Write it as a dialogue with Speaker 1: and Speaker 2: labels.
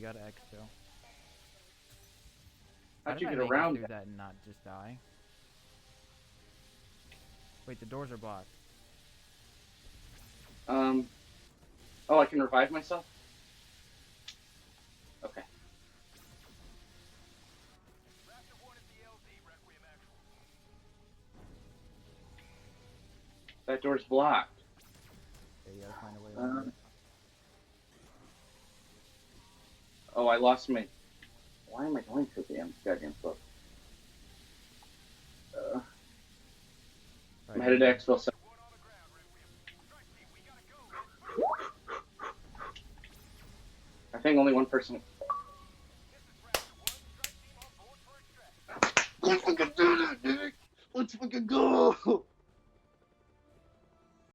Speaker 1: got exfil. How
Speaker 2: How'd
Speaker 1: did
Speaker 2: you
Speaker 1: I
Speaker 2: get
Speaker 1: make it
Speaker 2: around
Speaker 1: through that and not just die? Wait, the doors are blocked.
Speaker 2: that? Oh, I can revive myself? Okay. That door's blocked.
Speaker 1: Okay, you gotta find a way around
Speaker 2: Um,
Speaker 1: it.
Speaker 2: oh, I lost my... Why am I going so goddamn slow? I'm
Speaker 1: Alright,
Speaker 2: headed
Speaker 1: I'm
Speaker 2: to
Speaker 1: here.
Speaker 2: Exfil. I think only one person... Let's fucking do that, dude! Let's fucking go!